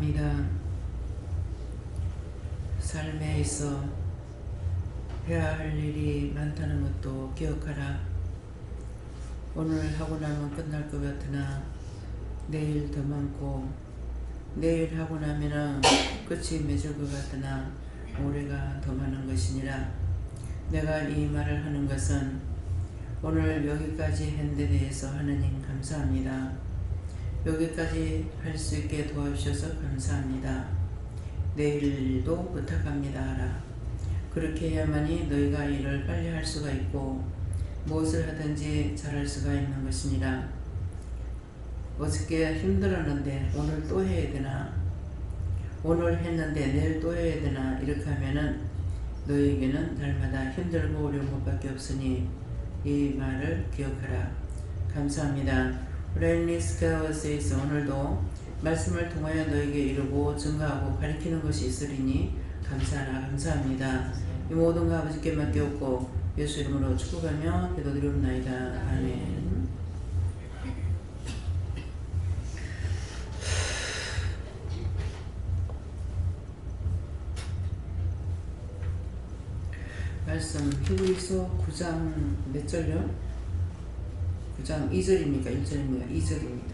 감사합니다. 삶에 있어 해야 할 일이 많다는 것도 기억하라. 오늘 하고 나면 끝날 것 같으나 내일 더 많고, 내일 하고 나면은 끝이 맺을 것 같으나 모레가 더 많은 것이니라. 내가 이 말을 하는 것은 오늘 여기까지 한 데 대해서 하느님 감사합니다. 여기까지 할 수 있게 도와주셔서 감사합니다. 내일도 부탁합니다 하라. 그렇게 해야만이 너희가 일을 빨리 할 수가 있고 무엇을 하든지 잘할 수가 있는 것이니라. 어저께 힘들었는데 오늘 또 해야 되나? 오늘 했는데 내일 또 해야 되나? 이렇게 하면은 너희에게는 날마다 힘들고 어려운 것밖에 없으니 이 말을 기억하라. 감사합니다. 레인리스카워스에서 오늘도 말씀을 통하여 너에게 이루고 증거하고 가리키는 것이 있으리니 감사하라. 감사합니다. 이 모든 거 아버지께 맡겼고 예수 이름으로 축복하며 기도드리옵나이다. 아멘. 말씀 히브리서 9장 몇 절요? 9장 2절입니까? 1절입니까? 2절입니다.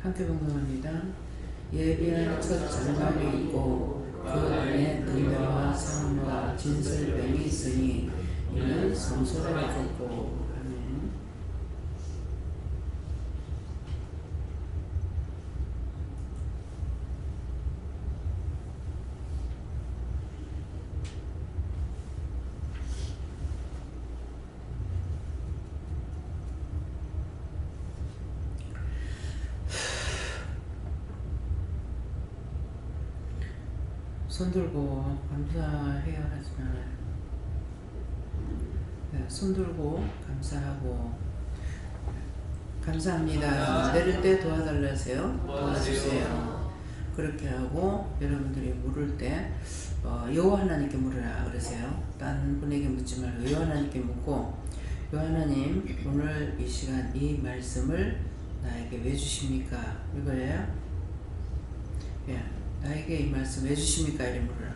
함께 봉독합니다. 예비한 첫 장막이 있고 그 안에 등대와 상과 진설병이 있으니 이는 성소를 걷고. 아멘. 손 들고 감사해야 하지만 손 들고 감사하고 감사합니다. 내릴 때 도와달라세요. 도와주세요. 그렇게 하고 여러분들이 물을 때 여호와 하나님께 물으라 그러세요. 딴 분에게 묻지 말고 여호와 하나님께 묻고 여호와 하나님 오늘 이 시간 이 말씀을 나에게 왜 주십니까? 이거예요. 예. 나에게 이 말씀 왜 주십니까? 이래 물으라.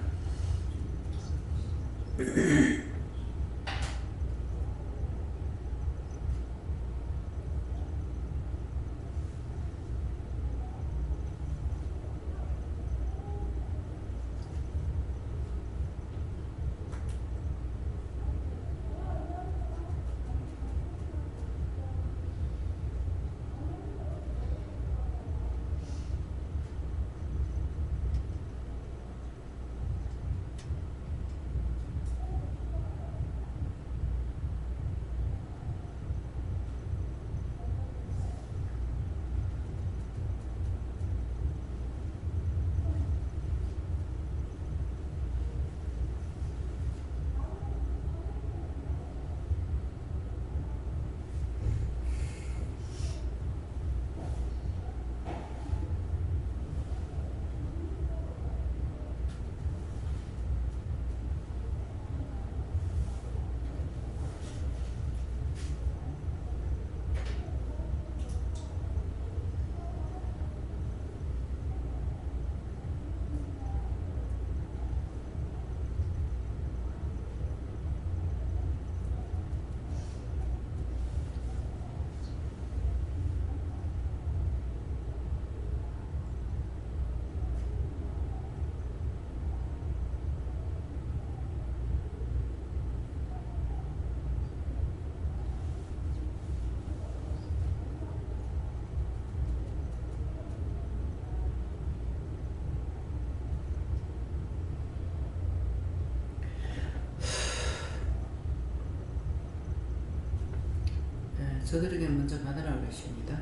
저들에게 먼저 받으라 그러십니다.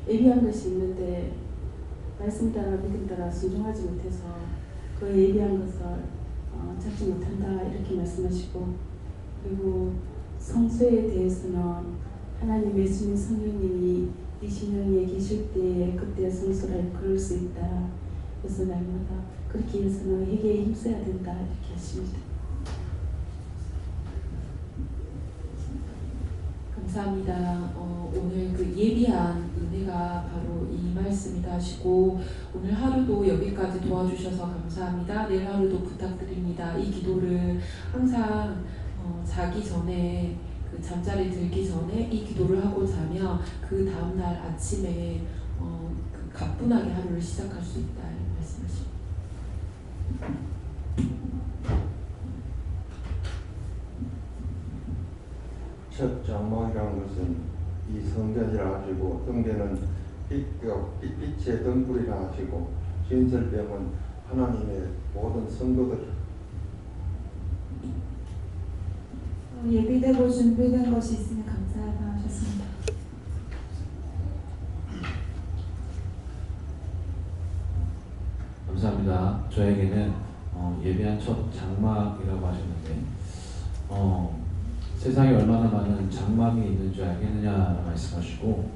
예비한 것이 있는데 말씀 따라 믿음 따라 순종하지 못해서 그 예비한 것을 찾지 못한다 이렇게 말씀하시고, 그리고 성소에 대해서는 하나님 예수님 성령님이 이 심령에 계실 때에 그때 성소를 그럴 수 있다. 그래서 날마다 그렇게 해서는 회개에 힘써야 된다 이렇게 하십니다. 감사합니다. 오늘 그 예비한 은혜가 바로 이 말씀이다 하시고, 오늘 하루도 여기까지 도와주셔서 감사합니다. 내일 하루도 부탁드립니다. 이 기도를 항상 자기 전에, 그 잠자리 들기 전에 이 기도를 하고 자면 그 다음날 아침에 그 가뿐하게 하루를 시작할 수 있다 이런 말씀하십니다. 첫 장막이라는 것은 이 성전이라 하시고, 등대는 빛의 등불이라 하시고, 진설병은 하나님의 모든 성도들. 예비되고 준비된 것이 있으니 감사하다 하셨습니다. 감사합니다. 저에게는 예비한 첫 장막이라고 하셨는데, 세상에 얼마나 많은 장막이 있는 줄 알겠느냐 말씀하시고,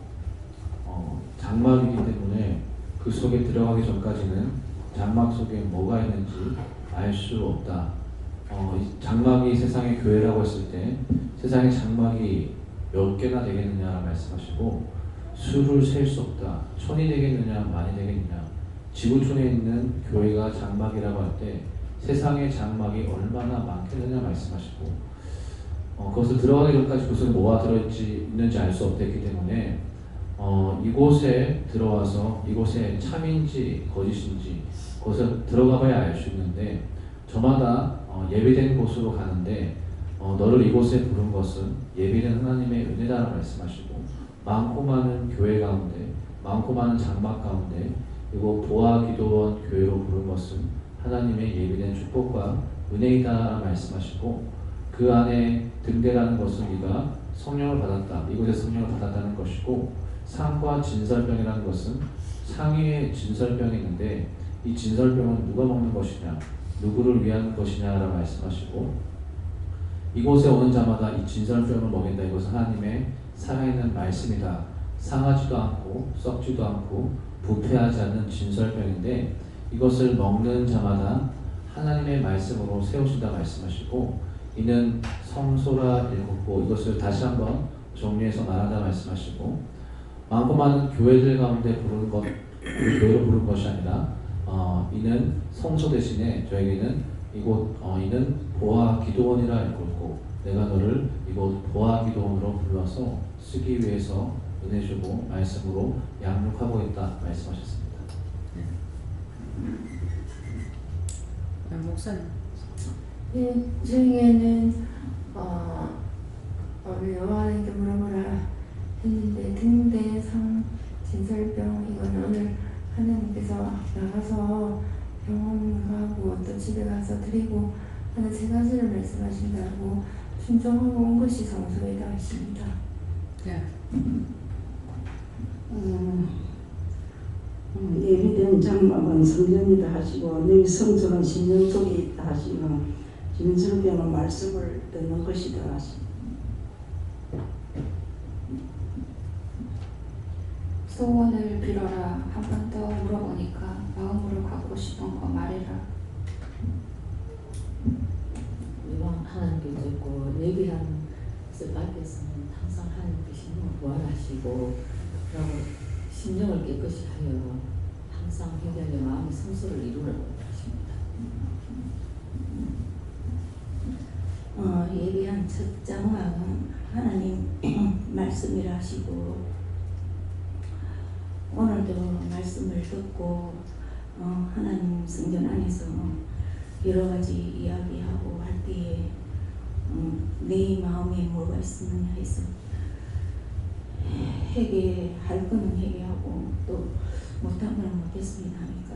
장막이기 때문에 그 속에 들어가기 전까지는 장막 속에 뭐가 있는지 알 수 없다. 이 장막이 세상의 교회라고 했을 때 세상의 장막이 몇 개나 되겠느냐 말씀하시고, 수를 셀 수 없다. 천이 되겠느냐 많이 되겠느냐. 지구촌에 있는 교회가 장막이라고 할 때 세상의 장막이 얼마나 많겠느냐 말씀하시고, 그것을 들어가기 전까지 그것을 뭐가 들어있는지 알 수 없었기 때문에 이곳에 들어와서 이곳에 참인지 거짓인지 그것을 들어가 봐야 알 수 있는데, 저마다 예비된 곳으로 가는데 너를 이곳에 부른 것은 예비된 하나님의 은혜다라고 말씀하시고, 많고 많은 교회 가운데 많고 많은 장막 가운데 그리고 보아 기도원 교회로 부른 것은 하나님의 예비된 축복과 은혜이다라고 말씀하시고, 그 안에 등대라는 것은 네가 성령을 받았다, 이곳에서 성령을 받았다는 것이고, 상과 진설병이라는 것은 상위에 진설병이 있는데 이 진설병은 누가 먹는 것이냐, 누구를 위한 것이냐라고 말씀하시고, 이곳에 오는 자마다 이 진설병을 먹인다. 이것은 하나님의 살아있는 말씀이다. 상하지도 않고 썩지도 않고 부패하지 않는 진설병인데, 이것을 먹는 자마다 하나님의 말씀으로 세우신다 말씀하시고, 이는 성소라 읽었고, 이것을 다시 한번 정리해서 말하다 말씀하시고, 많고 많은 교회들 가운데 부르는 것, 그 교회로 부른 것이 아니라 이는 성소 대신에 저에게는 이곳 이는 보아 기도원이라 읽었고, 내가 너를 이곳 보아 기도원으로 불러서 쓰기 위해서 은혜 주고 말씀으로 양육하고 있다 말씀하셨습니다. 목사님. 네, 저에게는 오늘 여호와에게 물어보라 했는데, 등대, 상, 진설병, 이거는 오늘 하나님께서 나가서 병원 가고 또 집에 가서 드리고 하는 세 가지를 말씀하신다고 순종하고 온 것이 성소이다 하십니다. 네. 예비된 장막은 성전이다 하시고, 너희 성소는 심령 속에 있다 하시고, 진설병은 말씀을 듣는 것이다 하시고. 소원을 빌어라. 한 번 더 물어보니까 마음으로 갖고 싶은 거 말해라. 이왕 하나님께 듣고 예비한 것을 밖에서는 항상 하나님께 심령을 보완하시고, 그리고 심령을 깨끗이 하여 항상 회개하여 마음의 성소를 이루라고 하십니다. 예비한 첫 장막은 하나님 말씀이라 하시고, 오늘도 말씀을 듣고 하나님 성전 안에서 여러 가지 이야기하고 할 때에 내 마음에 뭐가 있으느냐 해서 회개할 거는 회개하고 또 못한 거는 못했습니다 하니까,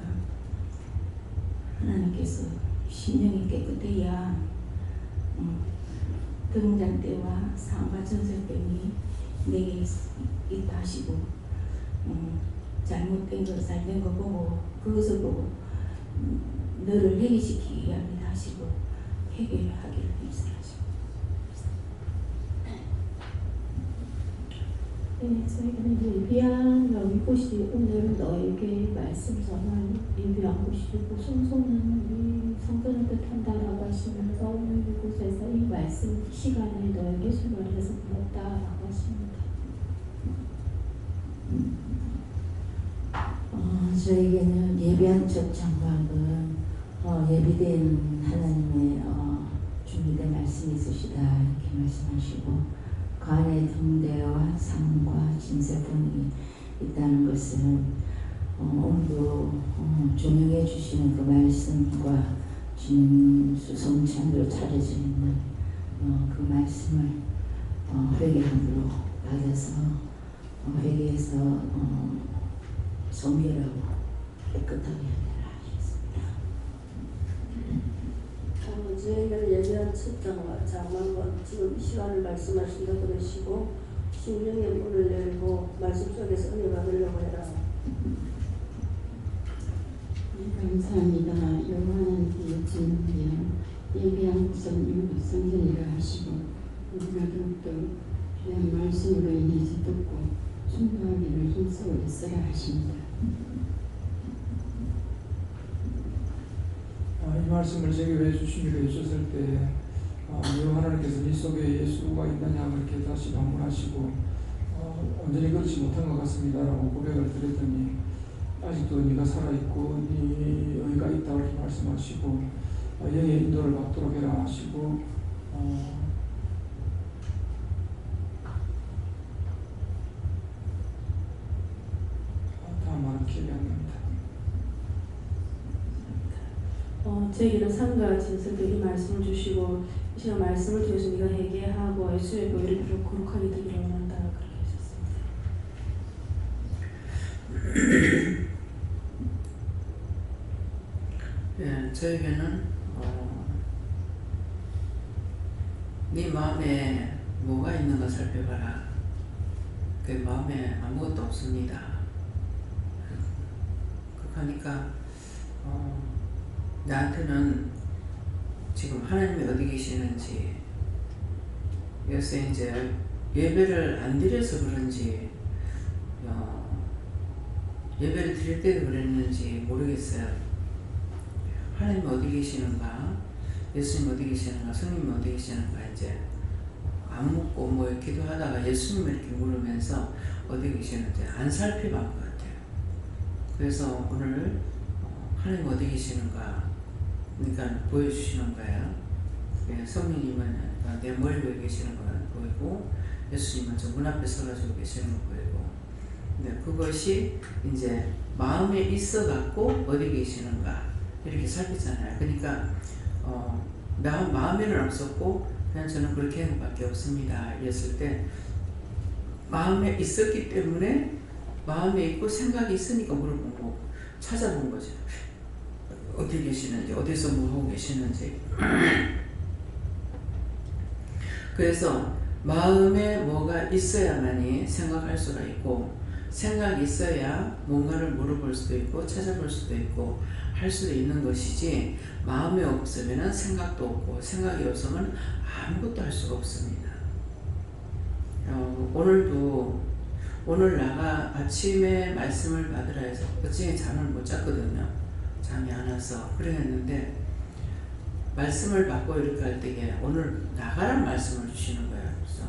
하나님께서 심령이 깨끗해야 등잔대와 상과 전설병이 내게 있다 하시고, 잘못된 거 잘된 거 보고 그것을 보고 너를 회개시키기 위함이다 하시고 회개하기를 힘쓰라시고. 네, 저희는 예비한 이곳이 오늘 너에게 말씀 전할 예비한 곳이고 성소는 이 성전을 뜻한다라고 하시면서 오늘 이곳에서 이 말씀 시간에 너에게 수고해서 고맙다라고 하십니다. 저에게는 예비한 첫 장막은 예비된 하나님의 준비된 말씀이 있으시다 이렇게 말씀하시고 그 안에 등대와 상과 진설병이 있다는 것은 오늘도 조명해 주시는 그 말씀과 진수성찬으로 차려져 있는 그 말씀을 회개함으로 받아서 회개해서 성결하고 깨끗하게 하리라 하셨습니다. 저희가 예비한 첫 장막은 지금 이 시간을 말씀하신다 그러시고 심령의 문을 열고 말씀 속에서 은혜 받으려고 해라. 감사합니다. 요한한테 여쭙는데요. 예비한 곳은 성전이라 하시고 우리가 더욱더 귀한 말씀으로 인해서 듣고 순종하기를 힘쓰고 있으라 하십니다. 이 말씀을 제게 왜 주시기로 해주셨을 때 하나님께서 네 속에 예수가 있느냐 그렇게 다시 반문하시고 온전히 그렇지 못한 것 같습니다라고 고백을 드렸더니 아직도 네가 살아있고 네 의가 있다고 이렇게 말씀하시고 영의 인도를 받도록 해라 하시고 다음 말은 기억이 안 납니다. 저에게는 상과 진설도 이 말씀을 주시고 이 시간 말씀을 통해서 네가 회개하고 예수의 보혈을 비로 거룩하게 되기를 원한다 그렇게 하셨습니다. 예, 저에게는 네 마음에 뭐가 있는가 살펴봐라. 그 마음에 아무것도 없습니다. 그러니까 나한테는 지금 하나님이 어디 계시는지, 요새 이제 예배를 안 드려서 그런지, 예배를 드릴 때도 그랬는지 모르겠어요. 하나님 어디 계시는가, 예수님 어디 계시는가, 성님 어디 계시는가, 이제 안 묻고 뭐 기도하다가 예수님 이렇게 물으면서 어디 계시는지 안 살펴본 것 같아요. 그래서 오늘 하나님 어디 계시는가, 그러니까 보여주시는 거예요. 성령님은 내 머리 위에 계시는 거 보이고, 예수님은 저 문 앞에 서가지고 계시는 거 보이고, 근데 그것이 이제 마음에 있어갖고 어디 계시는가 이렇게 살피잖아요. 그러니까 나 마음에는 없었고 그냥 저는 그렇게 한 것밖에 없습니다 이랬을 때, 마음에 있었기 때문에 마음에 있고 생각이 있으니까 물어본 거고 찾아본 거죠. 어디 계시는지, 어디서 뭐 하고 계시는지. 그래서 마음에 뭐가 있어야만이 생각할 수가 있고, 생각이 있어야 뭔가를 물어볼 수도 있고 찾아볼 수도 있고 할 수도 있는 것이지, 마음에 없으면 생각도 없고 생각이 없으면 아무것도 할 수가 없습니다. 오늘 나가 아침에 말씀을 받으라 해서 어제 잠을 못 잤거든요. 잠이 안 와서 그랬는데, 말씀을 받고 이렇게 할 때에 오늘 나가란 말씀을 주시는 거예요. 그래서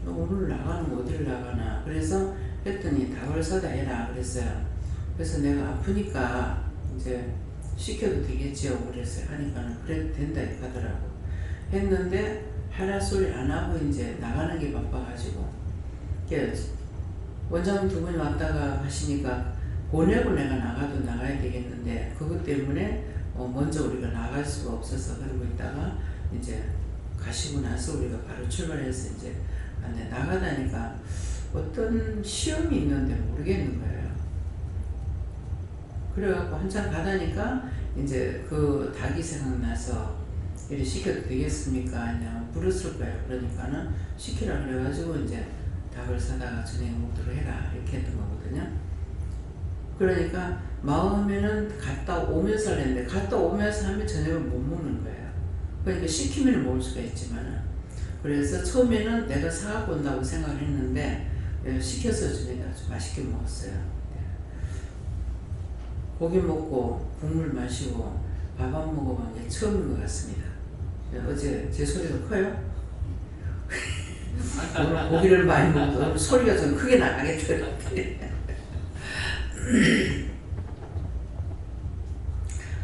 너 오늘 나가는 거 어디를 나가나, 그래서 했더니 답을 서다 해라 그랬어요. 그래서 내가 아프니까 이제 시켜도 되겠지요 그랬어요. 하니까는 그래도 된다 하더라고. 했는데 하라 소리 안 하고 이제 나가는 게 바빠가지고, 원장님 두 분이 왔다가 하시니까 보내고 내가 나가도 나가야 되겠는데, 그것 때문에 먼저 우리가 나갈 수가 없어서 그러고 있다가 이제 가시고 나서 우리가 바로 출발해서 이제 나가다니까 어떤 시험이 있는데 모르겠는 거예요. 그래갖고 한참 가다니까 이제 그 닭이 생각나서 이래 시켜도 되겠습니까? 그냥 부르실 거예요. 그러니까는 시키라 그래가지고 이제 닭을 사다가 저녁에 먹도록 해라 이렇게 했던 거거든요. 그러니까 마음에는 갔다 오면서 하는데 갔다 오면서 하면 저녁을 못 먹는 거예요. 그러니까 시키면 먹을 수가 있지만은, 그래서 처음에는 내가 사갖고 온다고 생각을 했는데 시켜서 저녁에 아주 맛있게 먹었어요. 고기 먹고 국물 마시고 밥 안 먹어본 게 처음인 것 같습니다. 어제 제 소리가 커요? 오늘 고기를 많이 먹어서 소리가 좀 크게 나가겠더라고요.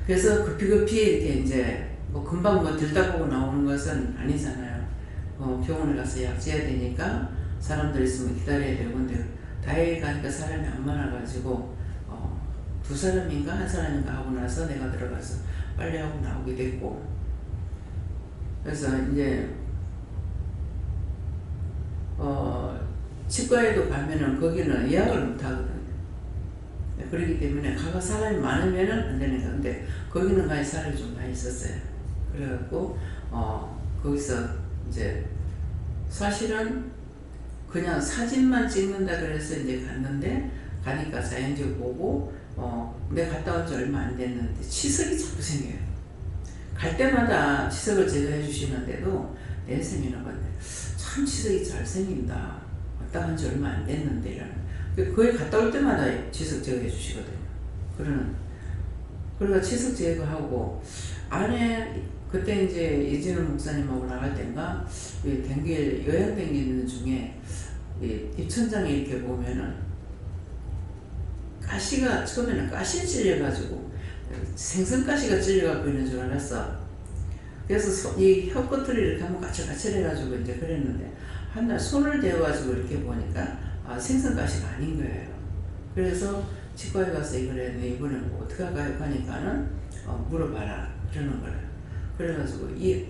그래서 급히 이렇게 이제 뭐 금방 뭐 들다 보고 나오는 것은 아니잖아요. 병원에 가서 약 재야 되니까 사람들 있으면 기다려야 되고, 근데 다행히 가니까 사람이 안 많아가지고 2사람인가 1사람인가 하고 나서 내가 들어가서 빨래하고 나오게 됐고, 그래서 이제 치과에도 가면은 거기는 예약을 못 하거든요. 그렇기 때문에 가가 사람이 많으면은 안 되는 건데 거기는 가야 사람이 좀 많이 있었어요. 그래갖고 거기서 이제 사실은 그냥 사진만 찍는다 그래서 이제 갔는데, 가니까 사연지 보고 내가 갔다 온 지 얼마 안 됐는데 치석이 자꾸 생겨요. 갈 때마다 치석을 제거해 주시는데도 내 생이나 건데 참 치석이 잘 생긴다. 갔다 온 지 얼마 안 됐는데 이러는. 거기 갔다 올 때마다 치석 제거해 주시거든요. 그러니까 치석 제거하고 안에 그때 이제 이진우 목사님하고 나갈 때인가 여행 댕기는 중에 입천장에 이렇게 보면은 가시가 처음에는 가시에 찔려가지고 생선가시가 찔려갖고 있는 줄 알았어. 그래서 이 혀끝을 이렇게 한번 까칠까칠해가지고 이제 그랬는데 한날 손을 대어가지고 이렇게 보니까 생선가시가 아닌 거예요. 그래서 치과에 가서 이걸 했는데 이번에 뭐 어떻게 할까요? 하니까는 물어봐라 그러는 거예요. 그래가지고 이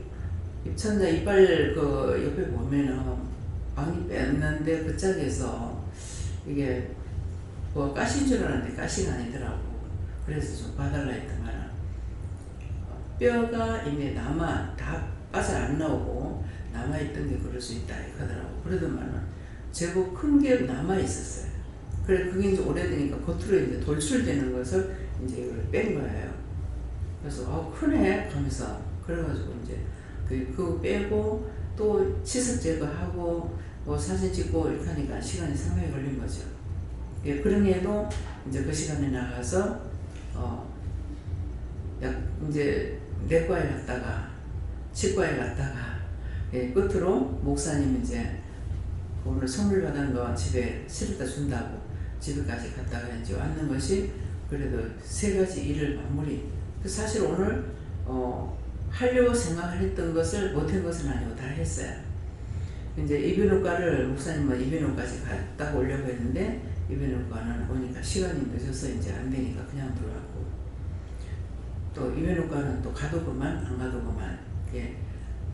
입천장 이빨 그 옆에 보면은 방이 뺐는데 그 짝에서 이게 뭐 가시인 줄 알았는데 가시가 아니더라고. 그래서 좀 봐달라 했더만 뼈가 이미 다 빠져 안 나오고 남아있던 게 그럴 수 있다 하더라고. 그러더만은 제법 큰 게 남아있었어요. 그래 그게 이제 오래되니까 겉으로 이제 돌출되는 것을 이제 이걸 뺀 거예요. 그래서 크네 하면서 그래가지고 이제 그거 빼고 또 치석 제거하고 뭐 사진 찍고 이렇게 하니까 시간이 상당히 걸린 거죠. 예, 그러니에도 이제 그 시간에 나가서 이제 내과에 갔다가 치과에 갔다가 끝으로 목사님 이제 오늘 선물 받은 거 집에 실어다 준다고 집에까지 갔다가 이제 왔는 것이 그래도 3가지 일을 마무리. 사실 오늘 하려고 생각을 했던 것을 못한 것은 아니고 다 했어요. 이제 이비인후과를 목사님은 이비인후과까지 갔다가 오려고 했는데 이비인후과는 오니까 시간이 늦어서 이제 안 되니까 그냥 들어왔고, 또 이비인후과는 또 가도 그만 안 가도 그만.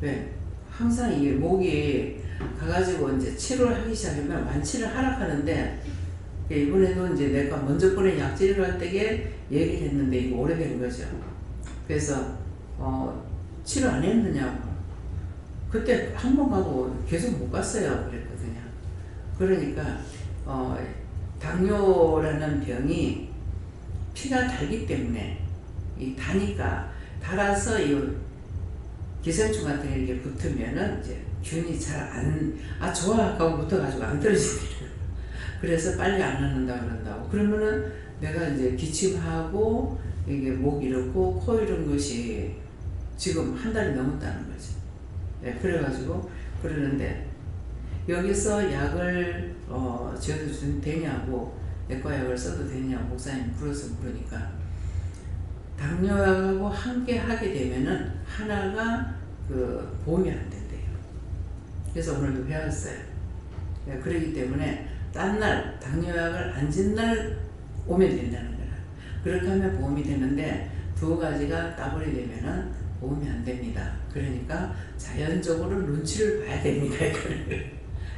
왜 항상 이 목이 가가지고 이제 치료를 하기 시작하면 완치를 하락하는데, 이번에도 이제 내가 먼저 번에 약질을 할 때에 얘기를 했는데 이거 오래된 거죠. 그래서 치료 안 했느냐고. 그때 한 번 가고 계속 못 갔어요. 그랬거든요. 그러니까 당뇨라는 병이 피가 달기 때문에 다니까 달아서 이 기생충 같은 게 이렇게 붙으면은 이제 균이 잘 좋아 하고 붙어가지고 안 떨어지더라고요. 그래서 빨리 안 하는다 그런다고. 그러면은 내가 이제 기침하고 이게 목 이렇고 코 이런 것이 지금 한 달이 넘었다는 거죠. 네, 그래가지고 그러는데 여기서 약을 줘도 되냐고, 내과 약을 써도 되냐고 목사님 물어서 물으니까 당뇨약하고 함께 하게 되면은 하나가 보험이 안 된대요. 그래서 오늘도 배웠어요. 네, 그렇기 때문에 딴 날 당뇨약을 안 진 날 오면 된다는 거야. 그렇게 하면 보험이 되는데 2가지가 따블이 되면은 보험이 안 됩니다. 그러니까 자연적으로 눈치를 봐야 됩니다.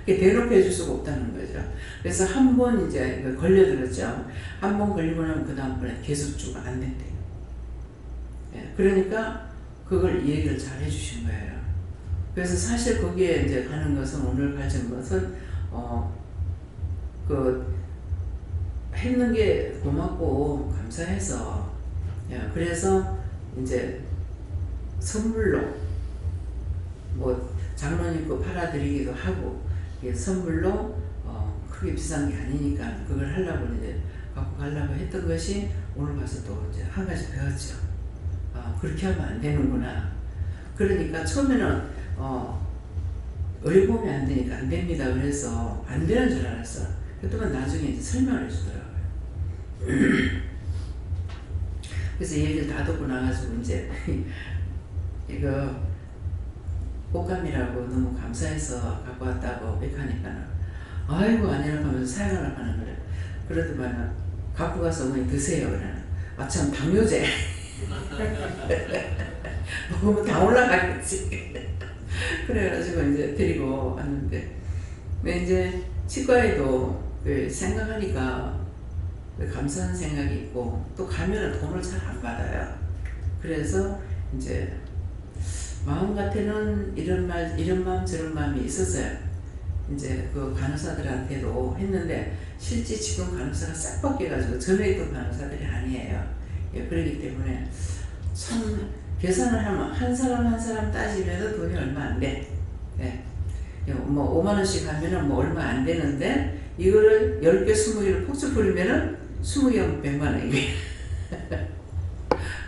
대놓고 해줄 수가 없다는 거죠. 그래서 한 번 이제 걸려들었죠. 한 번 걸리고 나면 그 다음번에 계속 주가 안 된대요. 예, 그러니까 그걸 얘기를 잘 해주신 거예요. 그래서 사실 거기에 이제 가는 것은 오늘 가진 것은 했는 게 고맙고 감사해서 그래서 이제 선물로 뭐 장로님 거 팔아드리기도 하고 선물로 크게 비싼 게 아니니까 그걸 하려고 이제 갖고 가려고 했던 것이 오늘 가서 또 이제 한 가지 배웠죠. 그렇게 하면 안 되는구나. 그러니까 처음에는 어려보면 안 되니까 안 됩니다. 그래서 안 되는 줄 알았어. 그랬더니 나중에 이제 설명을 해주더라고요. 그래서 얘기를 다 듣고 나가지고 이제 이거 꽃감이라고 너무 감사해서 갖고 왔다고 백하니까는 아이고 아니라고 하면서 사양하라고 하는 거래. 그러더만 갖고 가서 어머니 드세요. 그래. 참 당뇨제 먹으면 다 올라가겠지. 그래가지고 이제 데리고 왔는데 근데 이제 치과에도 생각하니까 감사한 생각이 있고 또 가면은 돈을 잘 안 받아요. 그래서 이제 마음 같아는 이런 마음 저런 마음이 있었어요. 이제 그 간호사들한테도 했는데 실제 지금 간호사가 싹 바뀌어가지고 전에 있던 간호사들이 아니에요. 그렇기 때문에 참 계산을 하면 한 사람 한 사람 따지면 돈이 얼마 안 돼. 뭐 5만 원씩 하면은 뭐 얼마 안 되는데 이거를 10개 20개를 폭주 뿌리면은 20개면 100만 원이게.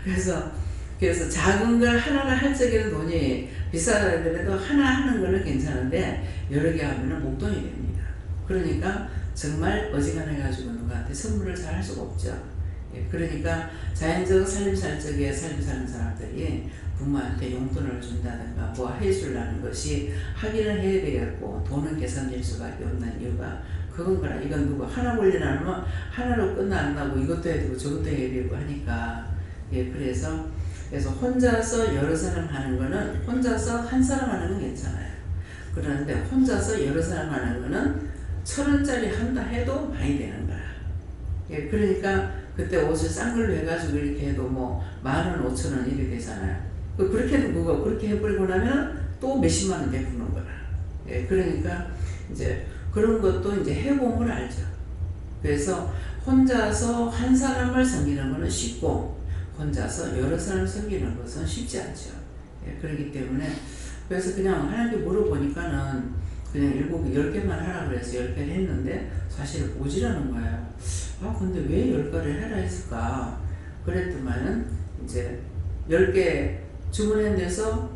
그래서 작은 걸 하나를 할 적에는 돈이 비싸더라도 하나 하는 거는 괜찮은데 여러 개 하면은 목돈이 됩니다. 그러니까 정말 어지간해가지고 누구한테 선물을 잘 할 수가 없죠. 그러니까 자연적 살림 살 적에 삶 사는 사람들이 부모한테 용돈을 준다든가 뭐 해주려는 것이 하기는 해야 되겠고 돈은 계산될 수밖에 없는 이유가 그건 거라. 이건 누구 하나 올려놓으면 하나로 끝나 안 나고 이것도 해야 되고 저것도 해야 되고 하니까 그래서 혼자서 여러 사람 하는 거는 혼자서 한 사람 하는 건 괜찮아요. 그런데 혼자서 여러 사람 하는 거는 1,000원짜리 한다 해도 많이 되는 거야. 그러니까 그때 옷을 싼 걸로 해가지고 이렇게 해도 뭐 10,000원, 5,000원 이렇게 되잖아요. 그렇게 해도 그거 그렇게 해버리고 나면 또 몇십만 원 내부는 거라. 그러니까 이제 그런 것도 이제 해본 걸 알죠. 그래서 혼자서 한 사람을 섬기는 거는 쉽고 혼자서 여러 사람을 섬기는 것은 쉽지 않죠. 그렇기 때문에 그래서 그냥 하나님께 물어보니까는 그냥 10개만 하라고 해서 10개를 했는데 사실 오지라는 거예요. 근데 왜 10개를 하라 했을까? 그랬더만은 이제 10개 주문한 데서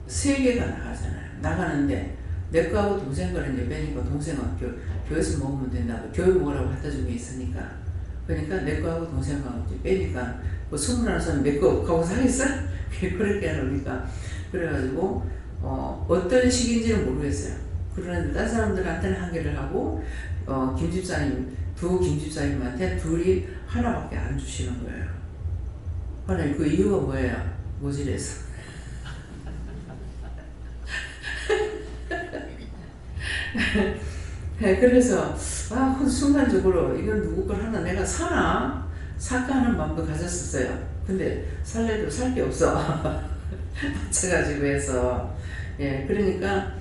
3개가 나가잖아요. 나가는데 내 거하고 동생 거를 이제 빼니까 동생은 교회에서 먹으면 된다고 교회 먹으라고 갖다 준 게 있으니까 그러니까 내 거하고 동생 거하고 빼니까 뭐 21사람 내 거 가고서 하겠어? 그렇게 하니까 그래가지고 어떤 식인지는 모르겠어요. 그런데 다른 사람들한테는 1개를 하고 김집사님한테 둘이 하나밖에 안 주시는 거예요. 하나님 그 이유가 뭐예요? 모질해서. 그래서 순간적으로 이건 누구 걸 하나 내가 사나? 살까 하는 마음도 가졌었어요. 근데 살래도 살 게 없어. 맞춰가지고 해서 그러니까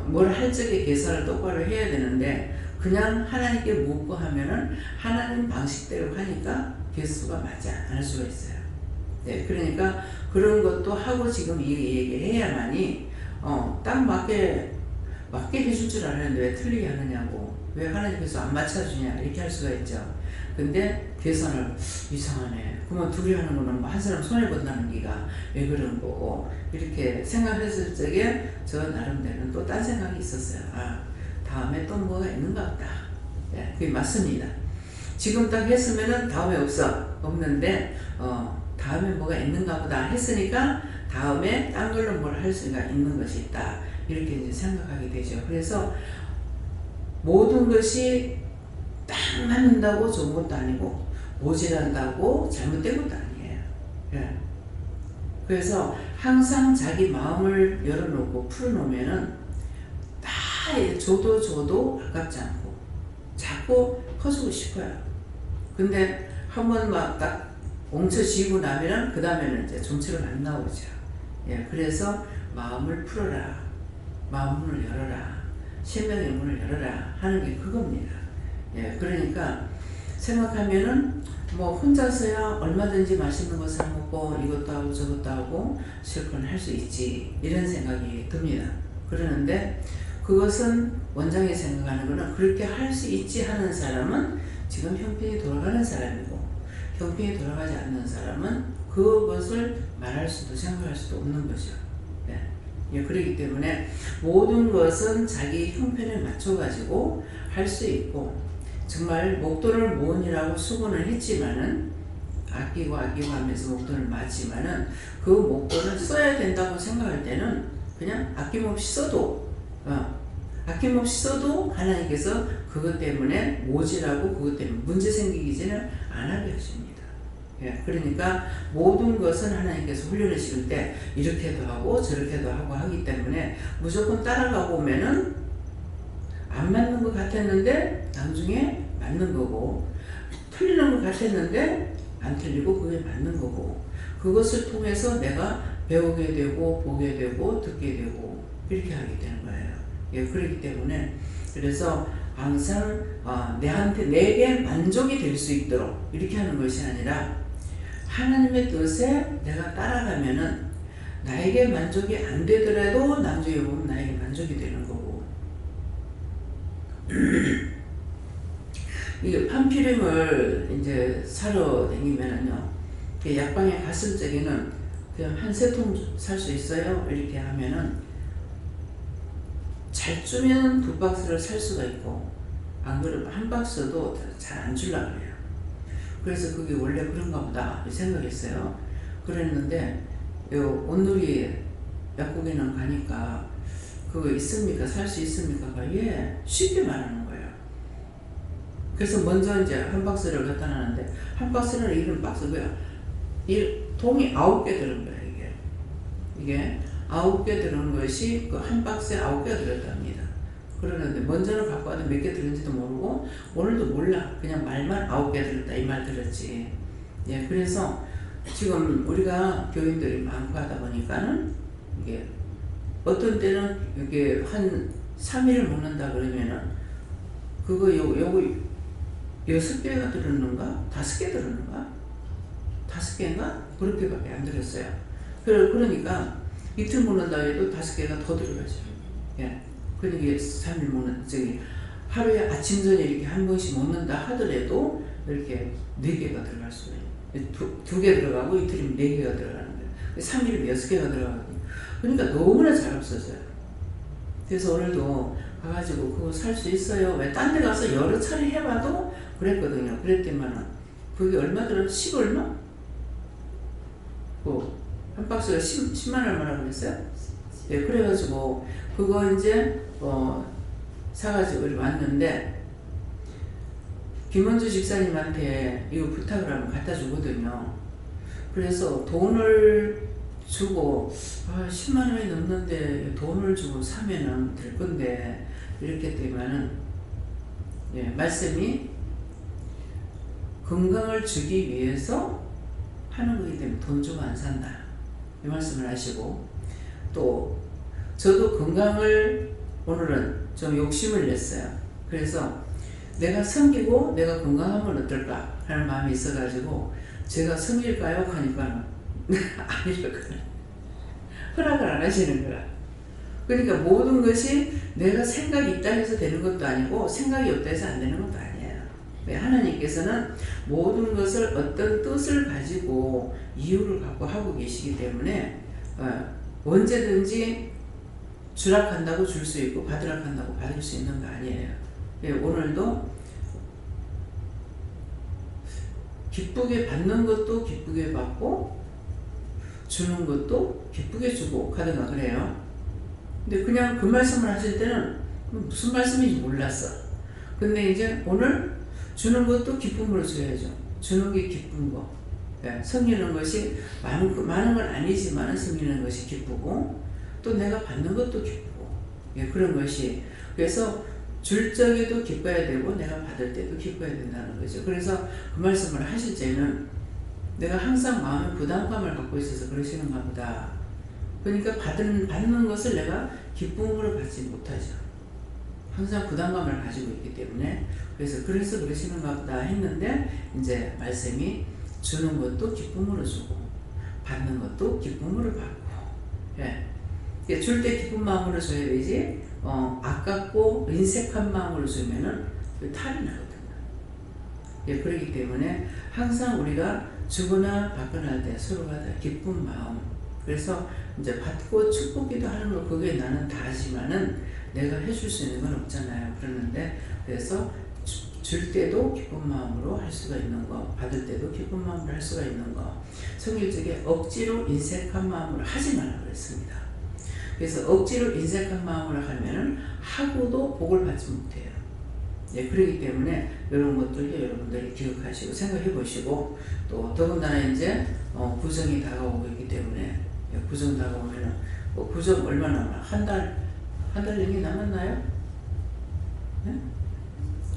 뭘 할 적에 계산을 똑바로 해야 되는데 그냥 하나님께 묻고 하면은 하나님 방식대로 하니까 개수가 맞지 않을 수가 있어요. 그러니까 그런 것도 하고 지금 이 얘기해야만이 딱 맞게 해줄 줄 알았는데 왜 틀리게 하느냐고 왜 하나님께서 안 맞춰주냐 이렇게 할 수가 있죠. 근데 계산을 이상하네. 그러면 둘이 하는 거는 한 사람 손해본다는 기가 왜 그런 거고 이렇게 생각했을 적에 저 나름대로는 또 딴 생각이 있었어요. 다음에 또 뭐가 있는가 보다. 그게 맞습니다. 지금 딱 했으면은 다음에 없는데 다음에 뭐가 있는가 보다 했으니까 다음에 딴 걸로 뭘 할 수가 있는 것이 있다. 이렇게 이제 생각하게 되죠. 그래서 모든 것이 딱 맞는다고 좋은 것도 아니고 모질한다고 잘못된 것도 아니에요. 그래서 항상 자기 마음을 열어놓고 풀어놓으면은 다 줘도 아깝지 않고 자꾸 퍼주고 싶어요. 근데 한번 막 딱 엉쳐지고 나면은 그 다음에는 이제 좀처럼 안 나오죠. 그래서 마음을 풀어라. 마음을 열어라. 생명의 문을 열어라 하는 게 그겁니다. 예, 그러니까 생각하면은 뭐 혼자서야 얼마든지 맛있는 거 사 먹고 이것도 하고 저것도 하고 실컷 할 수 있지 이런 생각이 듭니다. 그러는데 그것은 원장이 생각하는 거는 그렇게 할 수 있지 하는 사람은 지금 형편이 돌아가는 사람이고 형편이 돌아가지 않는 사람은 그것을 말할 수도 생각할 수도 없는 거죠. 예, 그렇기 때문에 모든 것은 자기 형편에 맞춰 가지고 할 수 있고 정말 목돈을 모으느라고 수고는 했지만은 아끼고 하면서 목돈을 모았지만은 그 목돈을 써야 된다고 생각할 때는 그냥 아낌없이 써도 하나님께서 그것 때문에 모질하고 그것 때문에 문제 생기기지는 안 하게 하십니다. 예, 그러니까 모든 것은 하나님께서 훈련을 시킬 때 이렇게도 하고 저렇게도 하고 하기 때문에 무조건 따라가고 오면은 안 맞는 것 같았는데 나중에 맞는 거고 틀리는 것 같았는데 안 틀리고 그게 맞는 거고 그것을 통해서 내가 배우게 되고 보게 되고 듣게 되고 이렇게 하게 되는 거예요. 예, 그렇기 때문에 그래서 항상 내게 만족이 될 수 있도록 이렇게 하는 것이 아니라 하나님의 뜻에 내가 따라가면은 나에게 만족이 안 되더라도 나중에 보면 나에게 만족이 되는 거고 이게 판피름을 이제 사러 다니면은요 약방에 갔을 적에는 그냥 한 3통 살 수 있어요 이렇게 하면은 잘 주면 2박스를 살 수가 있고 안 그러면 한 박스도 잘 안 주려고 그래요. 그래서 그게 원래 그런가 보다 생각했어요. 그랬는데 온누리 약국에는 가니까 그거 있습니까? 살 수 있습니까? 예, 쉽게 말하는 거예요. 그래서 먼저 이제 한 박스를 갖다 놨는데 한 박스는 이런 박스고요. 이 통이 9개 들은 거예요. 이게 9개 들은 것이 그 한 박스에 9개가 들었답니다. 그러는데 먼저는 갖고 와도 몇 개 들은지도 모르고 오늘도 몰라. 그냥 말만 9개 들었다 이 말 들었지. 예, 그래서 지금 우리가 교인들이 많고 하다 보니까는 이게 어떤 때는 이게 한 3일을 먹는다 그러면은 그거 요거 6개가 들었는가? 5개 들었는가? 5개인가? 그렇게밖에 안 들었어요. 그러니까 이틀 먹는다 해도 5개가 더 들어가죠. 예. 그러니까 3일 먹는, 하루에 아침, 저녁 이렇게 한 번씩 먹는다 하더라도 이렇게 4개가 들어갈 수가 있어요. 2개 들어가고 이틀이면 4개가 들어가는 거예요. 3일이면 6개가 들어가거든요. 그러니까 너무나 잘 없어져요. 그래서 오늘도 가가지고 그거 살 수 있어요. 왜 딴 데 가서 여러 차례 해봐도 그랬거든요. 그랬더니만은 그게 얼마 들었어? 10 얼마? 한 박스가 10만 얼마라고 그랬어요? 예, 그래가지고 그거 이제 사가지고 왔는데 김원주 집사님한테 이거 부탁을 하면 갖다 주거든요. 그래서 돈을 주고 10만 원이 넘는데 돈을 주고 사면은 될 건데 이렇게 되면은 예, 말씀이 건강을 주기 위해서 하는 거기 때문에 돈 주고 안 산다 이 말씀을 하시고 또 저도 건강을 오늘은 좀 욕심을 냈어요. 그래서 내가 섬기고 내가 건강하면 어떨까 하는 마음이 있어가지고 제가 섬길까요? 하니까 아니라고 허락을 안 하시는 거야. 그러니까 모든 것이 내가 생각이 있다 해서 되는 것도 아니고 생각이 없다 해서 안 되는 것도 아니에요. 하나님께서는 모든 것을 어떤 뜻을 가지고 이유를 갖고 하고 계시기 때문에 언제든지 주라 한다고 줄 수 있고 받으라 한다고 받을 수 있는 거 아니에요. 예, 오늘도 기쁘게 받는 것도 기쁘게 받고 주는 것도 기쁘게 주고 가든가 그래요. 근데 그냥 그 말씀을 하실 때는 무슨 말씀인지 몰랐어. 근데 이제 오늘 주는 것도 기쁨으로 줘야죠. 주는 게 기쁜 거. 예, 섬기는 것이 많은 건 아니지만 섬기는 것이 기쁘고 또 내가 받는 것도 기쁘고 예, 그런 것이 그래서 줄 적에도 기뻐야 되고 내가 받을 때도 기뻐야 된다는 거죠. 그래서 그 말씀을 하실 때는 내가 항상 마음에 부담감을 갖고 있어서 그러시는가 보다. 그러니까 받는 것을 내가 기쁨으로 받지 못하죠. 항상 부담감을 가지고 있기 때문에 그래서 그러시는가 보다 했는데 이제 말씀이 주는 것도 기쁨으로 주고 받는 것도 기쁨으로 받고 예. 줄 때 기쁜 마음으로 줘야 되지 아깝고 인색한 마음으로 주면은 탈이 나거든요. 예, 그렇기 때문에 항상 우리가 주거나 받거나 할 때 서로가 다 기쁜 마음 그래서 이제 받고 축복기도 하는 거 그게 나는 다 하지만은 내가 해줄 수 있는 건 없잖아요. 그러는데 그래서 줄 때도 기쁜 마음으로 할 수가 있는 거 받을 때도 기쁜 마음으로 할 수가 있는 거 성경적에 억지로 인색한 마음으로 하지 말라고 그랬습니다. 그래서 억지로 인색한 마음으로 하면은 하고도 복을 받지 못해요. 예, 그렇기 때문에 이런 것들도 여러분들이 기억하시고 생각해 보시고 또 더군다나 이제 구정이 다가오고 있기 때문에 구정 다가오면은 구정 얼마 남아? 한 달 넘게 남았나요? 네?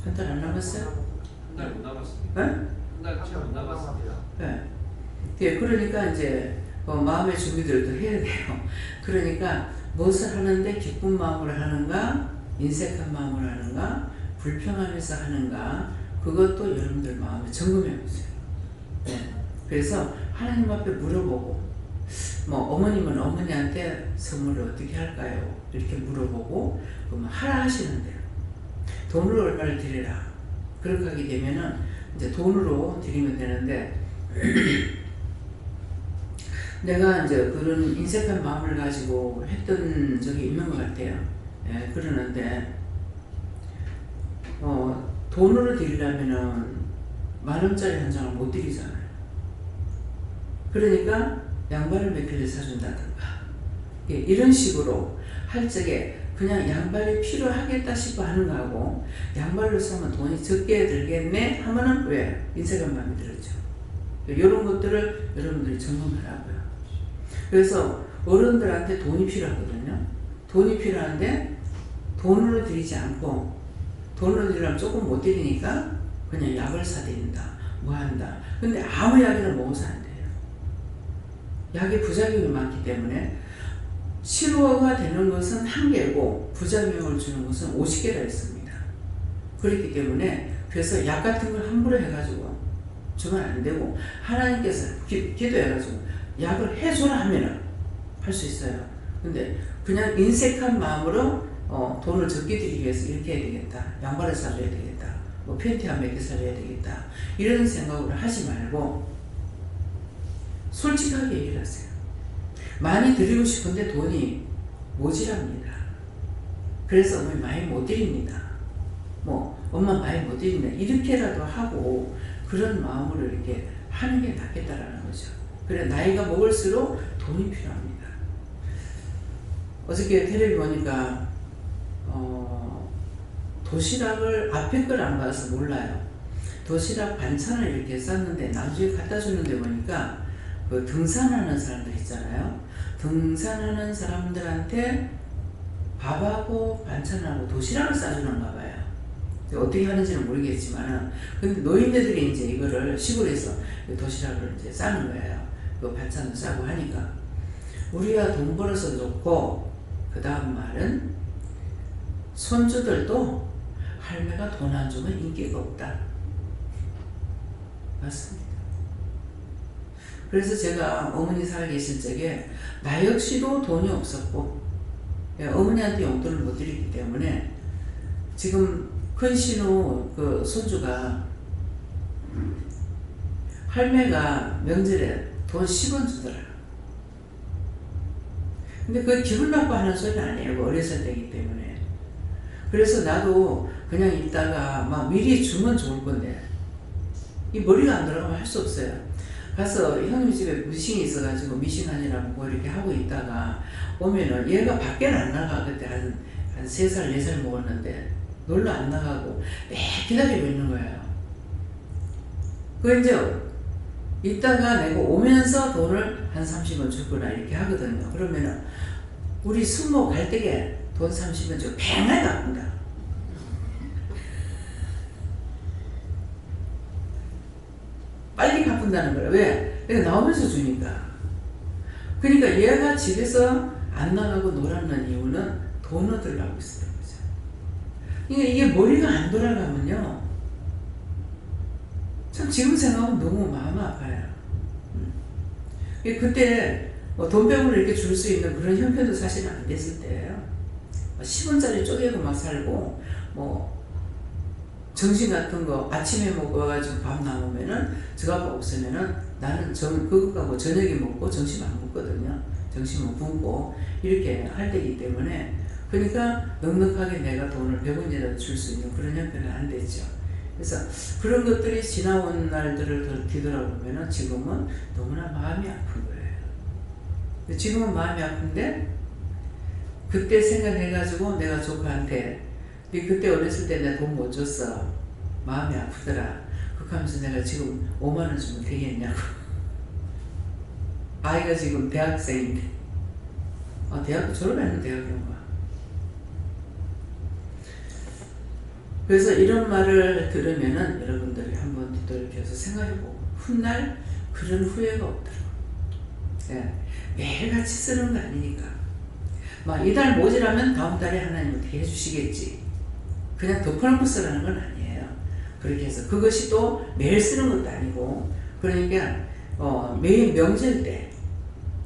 한 달 안 남았어요? 한 달 못 남았습니다. 네? 한 달 채 못 남았습니다. 네. 예, 그러니까 이제 마음의 준비들도 해야 돼요. 그러니까 무엇을 하는데 기쁜 마음으로 하는가, 인색한 마음으로 하는가, 불평하면서 하는가, 그것도 여러분들 마음에 점검해 보세요. 네. 그래서 하나님 앞에 물어보고, 어머님은 어머니한테 선물을 어떻게 할까요? 이렇게 물어보고, 그러면 하라 하시는 대로 돈을 얼마를 드리라. 그렇게 하게 되면은 이제 돈으로 드리면 되는데. 내가 이제 그런 인색한 마음을 가지고 했던 적이 있는 것 같아요. 예, 그러는데, 돈으로 드리려면은 10,000원짜리 한 장을 못 드리잖아요. 그러니까 양발을 몇 개를 사준다든가. 예, 이런 식으로 할 적에 그냥 양발이 필요하겠다 싶어 하는 거하고 양발을 사면 돈이 적게 들겠네 하면은 왜? 인색한 마음이 들었죠. 이런 것들을 여러분들이 점검하라고요. 그래서 어른들한테 돈이 필요하거든요. 돈이 필요한데 돈으로 드리지 않고 돈으로 드리려면 조금 못 드리니까 그냥 약을 사드린다. 뭐 한다. 근데 아무 약이나 먹어서 안 돼요. 약이 부작용이 많기 때문에 치료가 되는 것은 1개고 부작용을 주는 것은 50개나 있습니다. 그렇기 때문에 그래서 약 같은 걸 함부로 해가지고 주면 안 되고 하나님께서 기도해가지고 약을 해줘라 하면은 할 수 있어요. 근데 그냥 인색한 마음으로 돈을 적게 드리기 위해서 이렇게 해야 되겠다. 양발을 사줘야 되겠다. 뭐 팬티 한 몇 개 사줘야 되겠다. 이런 생각으로 하지 말고 솔직하게 얘기를 하세요. 많이 드리고 싶은데 돈이 모자랍니다. 그래서 어머니 많이 못 드립니다. 엄마 많이 못 드립니다. 이렇게라도 하고 그런 마음으로 이렇게 하는 게 낫겠다라는 거죠. 그래 나이가 먹을수록 돈이 필요합니다. 어저께 텔레비 보니까 도시락을 앞에 걸 안 봐서 몰라요. 도시락 반찬을 이렇게 쌌는데 나중에 갖다 주는데 보니까 그 등산하는 사람들 있잖아요. 등산하는 사람들한테 밥하고 반찬하고 도시락을 싸주는가 봐요. 어떻게 하는지는 모르겠지만은 근데 노인네들이 이제 이거를 시골에서 도시락을 이제 싸는 거예요. 그 반찬도 싸고 하니까 우리가 돈 벌어서 좋고 그 다음 말은 손주들도 할매가 돈 안 주면 인기가 없다. 맞습니다. 그래서 제가 어머니 살아 계실 적에 나 역시도 돈이 없었고 어머니한테 용돈을 못 드리기 때문에 지금 큰 신우 그 손주가 할매가 명절에 돈 10원 주더라. 근데 그 기분 나빠하는 소리는 아니에요. 어렸을 때이기 때문에. 그래서 나도 그냥 있다가 막 미리 주면 좋을 건데 이 머리가 안 들어가면 할 수 없어요. 가서 형님 집에 미싱이 있어가지고 미싱하느라고 뭐 이렇게 하고 있다가 오면은 얘가 밖에 안 나가. 그때 한 3살 4살 먹었는데 놀러 안 나가고 매 기다리고 있는 거예요. 그 이제 이따가 내가 오면서 돈을 한 30원 주거나 이렇게 하거든요. 그러면은 우리 숙모 갈 때에 돈 30원 주고 뱅하게 갚는다. 빨리 갚는다는 거예요. 왜? 내가 나오면서 주니까. 그러니까 얘가 집에서 안 나가고 놀았는 이유는 돈 얻으려고 있었던 거죠. 이게 머리가 안 돌아가면요. 참 지금 생각하면 너무 마음 아파요. 그때 돈 100원을 이렇게 줄 수 있는 그런 형편도 사실 안 됐을 때예요. 10원짜리 쪼개고 막 살고 정신 같은 거 아침에 먹어가지고 밥 남으면은 저밥 없으면은 나는 그거 갖고 저녁에 먹고 점심 안 먹거든요. 점심은 굶고 이렇게 할 때이기 때문에 그러니까 넉넉하게 내가 돈을 100원이라도 줄 수 있는 그런 형편은 안 됐죠. 그래서 그런 것들이 지나온 날들을 뒤돌아보면은 지금은 너무나 마음이 아픈 거예요. 지금은 마음이 아픈데 그때 생각해가지고 내가 조카한테 네 그때 어렸을 때 내가 돈 못 줬어. 마음이 아프더라. 그렇게 하면서 내가 지금 5만 원 주면 되겠냐고. 아이가 지금 대학생인데 대학교 졸업했는 대학교인가. 그래서 이런 말을 들으면은 여러분들이 한번 뒤돌이켜서 생각해보고 훗날 그런 후회가 없더라고. 네. 매일같이 쓰는 거 아니니까. 막 이달 모자라면 다음 달에 하나님 어떻게 해주시겠지. 그냥 덮어놓고 쓰라는 건 아니에요. 그렇게 해서 그것이 또 매일 쓰는 것도 아니고 그러니까 매일 명절 때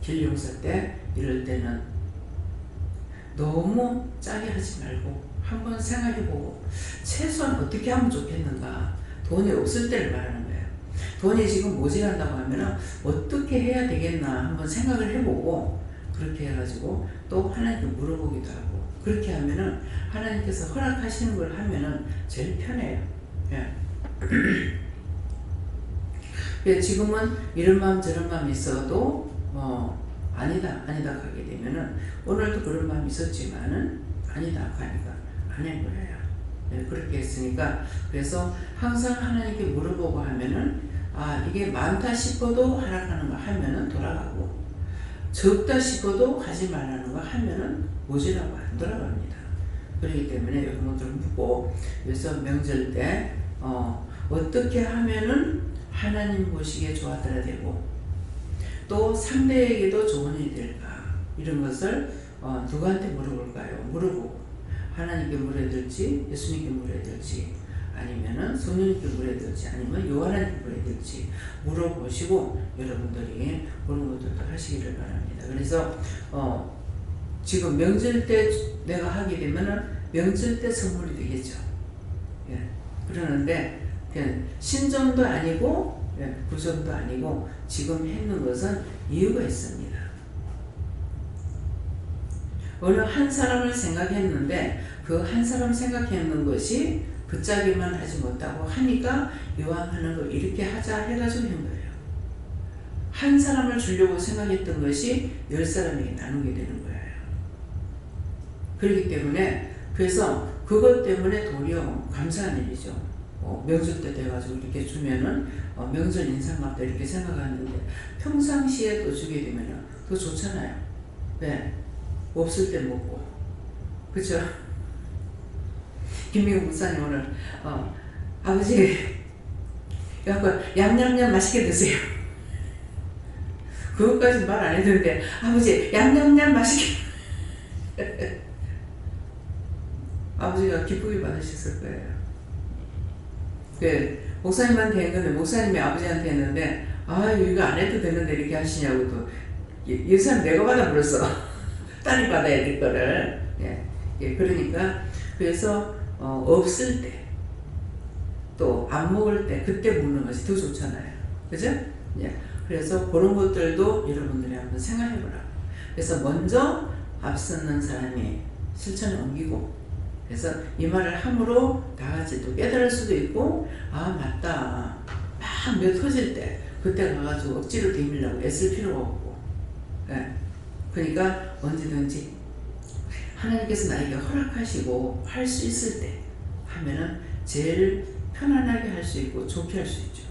길용서 때 이럴 때는 너무 짜게 하지 말고 한번 생각해보고 최소한 어떻게 하면 좋겠는가. 돈이 없을 때를 말하는 거예요. 돈이 지금 모자란다고 하면은 어떻게 해야 되겠나 한번 생각을 해보고 그렇게 해가지고 또 하나님께 물어보기도 하고 그렇게 하면은 하나님께서 허락하시는 걸 하면은 제일 편해요. 예. 지금은 이런 마음 저런 마음이 있어도 아니다 가게 되면은 오늘도 그런 마음이 있었지만은 아니다 가니까 안 할 거예요. 예, 그렇게 했으니까 그래서 항상 하나님께 물어보고 하면은 이게 많다 싶어도 하락하는 거 하면은 돌아가고 적다 싶어도 하지 말라는 거 하면은 모자라고 안 돌아갑니다. 그렇기 때문에 여러분들 묻고 그래서 명절 때 어떻게 하면은 하나님 보시기에 좋아하더라 되고 또 상대에게도 좋은 일이 될까 이런 것을 누구한테 물어볼까요? 물어보고 하나님께 물어야 될지 예수님께 물어야 될지 아니면은 성령님께 물어야 될지 아니면 요한한테 물어야 될지 물어보시고 여러분들이 그런 것들도 하시기를 바랍니다. 그래서 지금 명절 때 내가 하게 되면은 명절 때 선물이 되겠죠. 예. 그러는데 그냥 신정도 아니고 구정도 아니고 지금 했는 것은 이유가 있습니다. 어느 한 사람을 생각했는데 그 한 사람 생각했는 것이 붙잡기만 하지 못하고 하니까 이왕 하는 거 이렇게 하자 해가지고 한 거예요. 한 사람을 주려고 생각했던 것이 10사람에게 나누게 되는 거예요. 그렇기 때문에 그래서 그것 때문에 도리어 감사한 일이죠. 명절 때 돼가지고 이렇게 주면은 명절 인상받다 이렇게 생각하는데 평상시에 또 주게 되면은 더 좋잖아요. 네. 없을 때 먹고. 그쵸? 김민국 목사님 오늘 아버지 그래갖고 얌얌얌 맛있게 드세요. 그것까지 말 안 해도는데 아버지 얌얌얌 맛있게 아버지가 기쁘게 받으셨을 거예요. 그 목사님한테 했는데 목사님이 아버지한테 했는데 이거 안 해도 되는데 이렇게 하시냐고 또 이 사람 내가 받아버렸어. 딸이 받아야 될 거를. 예, 그러니까 그래서 없을 때 또 안 먹을 때 그때 먹는 것이 더 좋잖아요. 그죠? 예. 그래서 그런 것들도 여러분들이 한번 생각해 보라고. 그래서 먼저 앞서는 사람이 실천에 옮기고 그래서 이 말을 함으로 다 같이 또 깨달을 수도 있고 맞다. 막 몇 터질 때 그때 가가지고 억지로 데밀려고 애쓸 필요가 없고 예. 그러니까 언제든지 하나님께서 나에게 허락하시고 할 수 있을 때 하면은 제일 편안하게 할 수 있고 좋게 할 수 있죠.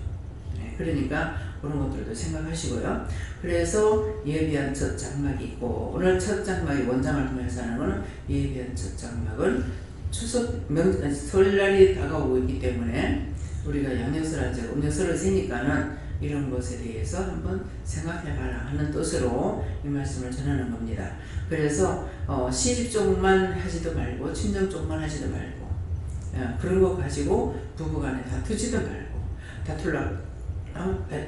네, 그러니까 그런 것들도 생각하시고요. 그래서 예비한 첫 장막이 있고 오늘 첫 장막이 원장을 통해서 하는 것은 예비한 첫 장막은 추석 설날이 다가오고 있기 때문에 우리가 양력설 하죠. 음력설을 세니까는 이런 것에 대해서 한번 생각해봐라 하는 뜻으로 이 말씀을 전하는 겁니다. 그래서 시집 쪽만 하지도 말고 친정 쪽만 하지도 말고 그런 거 가지고 부부간에 다투지도 말고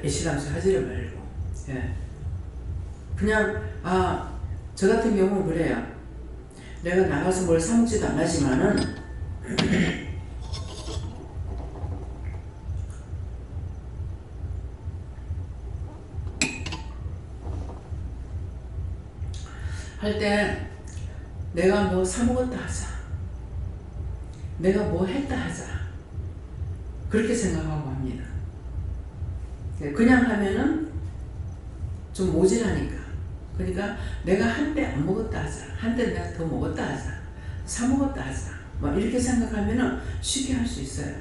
애시당초 하지를 말고 그냥 저 같은 경우는 그래요. 내가 나가서 뭘 사먹지도 않지만은 할 때 내가 뭐 사먹었다 하자, 내가 뭐 했다 하자, 그렇게 생각하고 합니다. 그냥 하면은 좀 모질하니까. 그러니까 내가 한때 안 먹었다 하자, 한때 내가 더 먹었다 하자, 사 먹었다 하자, 막 이렇게 생각하면은 쉽게 할 수 있어요.